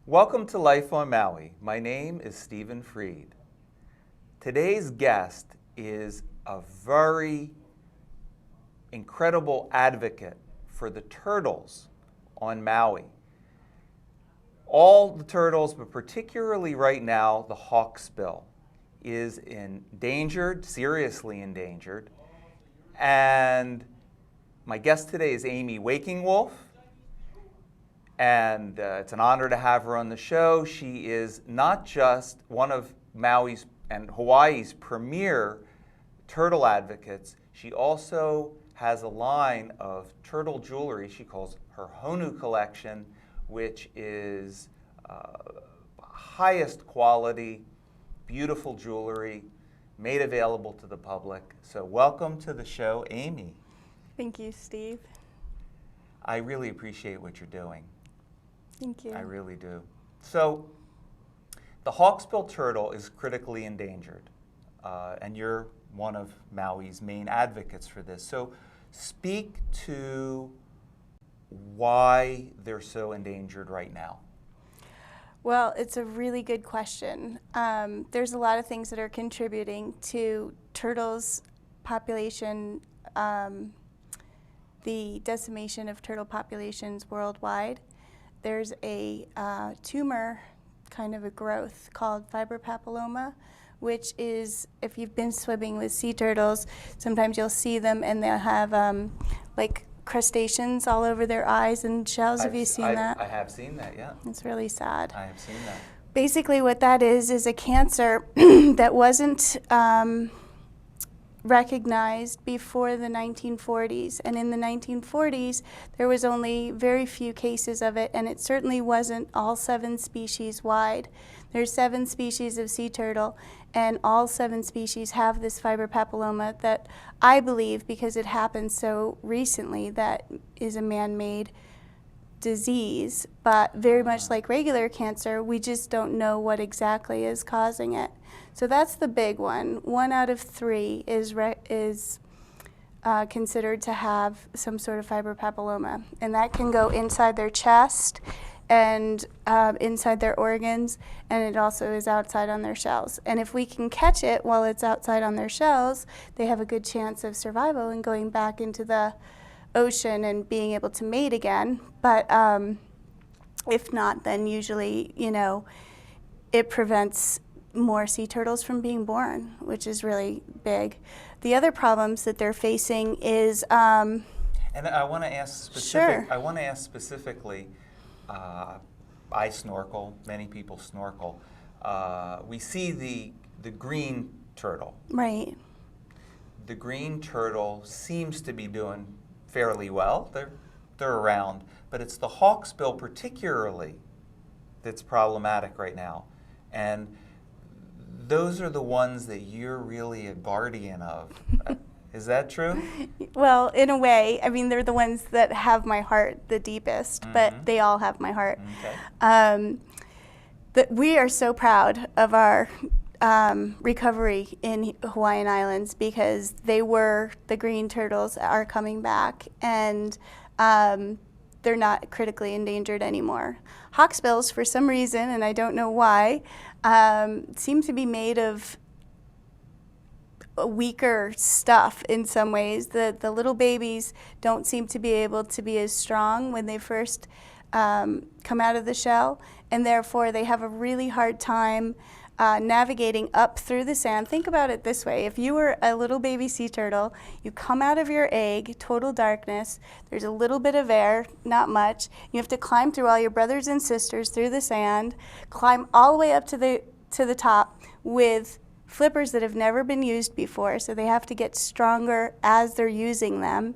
Welcome to Life on Maui. My name is Stephen Freid. Today's guest is a very incredible advocate for the turtles on Maui. All the turtles, but particularly right now, the hawksbill is endangered, seriously endangered. And my guest today is Amy Wakingwolf. And it's an honor to have her on the show. She is not just one of Maui's and Hawaii's premier turtle advocates. She also has a line of turtle jewelry she calls her Honu collection, which is highest quality, beautiful jewelry made available to the public. So welcome to the show, Amy. Thank you, Steve. I really appreciate what you're doing. Thank you. I really do. So, the Hawksbill turtle is critically endangered, and you're one of Maui's main advocates for this. So, speak to why they're so endangered right now. Well, it's a really good question. There's a lot of things that are contributing to turtles' population, the decimation of turtle populations worldwide. There's a tumor, kind of a growth, called fibropapilloma, which is, if you've been swimming with sea turtles, sometimes you'll see them and they'll have like crustaceans all over their eyes and shells. Have you seen that? I have seen that, yeah. It's really sad. I have seen that. Basically what that is a cancer that wasn't recognized before the 1940s. And in the 1940s, there was only very few cases of it, and it certainly wasn't all 7 species wide. There's 7 species of sea turtle, and all 7 species have this fibropapilloma that I believe, because it happened so recently, that is a man-made disease. But very much like regular cancer, we just don't know what exactly is causing it. So that's the big one. 1 out of 3 is considered to have some sort of fibropapilloma, and that can go inside their chest and inside their organs, and it also is outside on their shells. And if we can catch it while it's outside on their shells, they have a good chance of survival and going back into the ocean and being able to mate again. But if not, then usually, it prevents more sea turtles from being born, which is really big. The other problems that they're facing is and I want to ask Sure. I want to ask specifically. I snorkel. Many people snorkel. We see the green turtle. right. The green turtle seems to be doing fairly well. They're around, but it's the hawksbill particularly that's problematic right now, and those are the ones that you're really a guardian of. Is that true? Well, in a way, I mean, they're the ones that have my heart the deepest, but they all have my heart. Okay. We are so proud of our recovery in Hawaiian Islands, because the green turtles are coming back, and they're not critically endangered anymore. Hawksbills, for some reason, and I don't know why, seem to be made of weaker stuff in some ways. The little babies don't seem to be able to be as strong when they first come out of the shell, and therefore they have a really hard time navigating up through the sand. Think about it this way. If you were a little baby sea turtle, you come out of your egg, total darkness, there's a little bit of air, not much. You have to climb through all your brothers and sisters through the sand, climb all the way up to the top with flippers that have never been used before, so they have to get stronger as they're using them.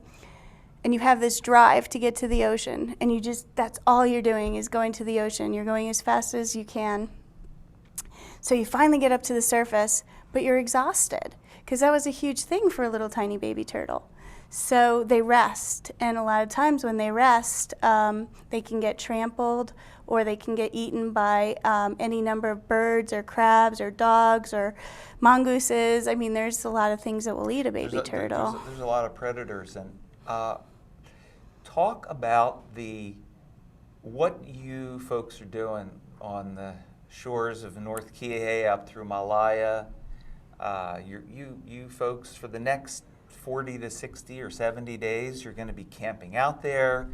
And you have this drive to get to the ocean, and that's all you're doing is going to the ocean. You're going as fast as you can. So you finally get up to the surface, but you're exhausted, because that was a huge thing for a little tiny baby turtle. So they rest, and a lot of times when they rest, they can get trampled, or they can get eaten by any number of birds or crabs or dogs or mongooses. I mean, there's a lot of things that will eat a baby turtle. There's a lot of predators. And talk about what you folks are doing on the shores of North Kihei up through Malaya, you folks, for the next 40 to 60 or 70 days, you're going to be camping out there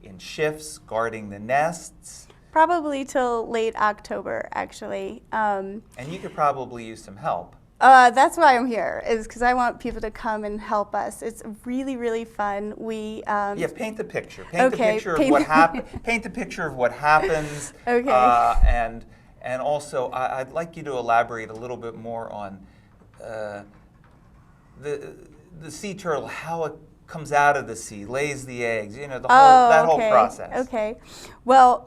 in shifts, guarding the nests. Probably till late October, actually. And you could probably use some help. That's why I'm here, is because I want people to come and help us. It's really, really fun. We yeah, paint the picture. Paint okay, the picture of what paint the picture of what happens. Okay. And also, I'd like you to elaborate a little bit more on the sea turtle, how it comes out of the sea, lays the eggs. You know, that whole process. Okay. Well,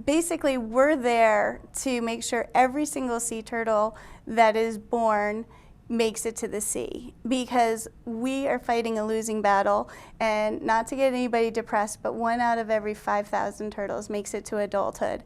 basically, we're there to make sure every single sea turtle that is born makes it to the sea, because we are fighting a losing battle. And not to get anybody depressed, but 1 out of every 5,000 turtles makes it to adulthood.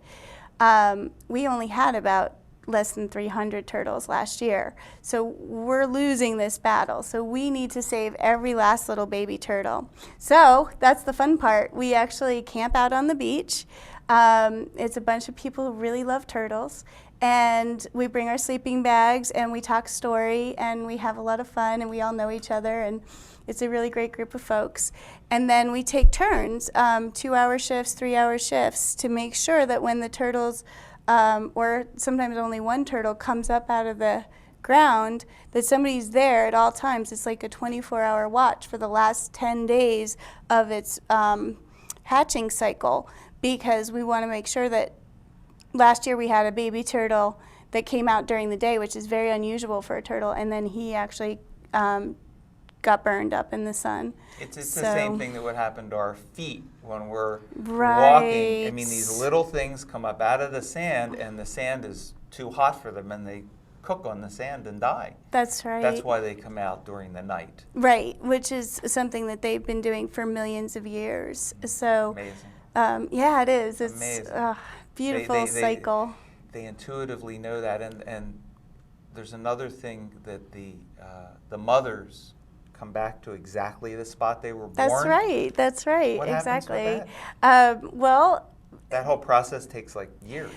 We only had about less than 300 turtles last year. So we're losing this battle. So we need to save every last little baby turtle. So that's the fun part. We actually camp out on the beach. It's a bunch of people who really love turtles. And we bring our sleeping bags and we talk story and we have a lot of fun and we all know each other, and it's a really great group of folks. And then we take turns, 2-hour shifts, 3-hour shifts, to make sure that when the turtles, or sometimes only one turtle, comes up out of the ground, that somebody's there at all times. It's like a 24-hour watch for the last 10 days of its hatching cycle, because we want to make sure that last year we had a baby turtle that came out during the day, which is very unusual for a turtle, and then he actually got burned up in the sun. It's the same thing that would happen to our feet when we're right. walking. I mean, these little things come up out of the sand, and the sand is too hot for them, and they cook on the sand and die. That's right. That's why they come out during the night. Right, which is something that they've been doing for millions of years. So, amazing. Yeah, it is. It's amazing. Beautiful cycle. They intuitively know that, and there's another thing that the mothers come back to exactly the spot they were born. That's right. That's right. What exactly. happens with that? Well, that whole process takes like years.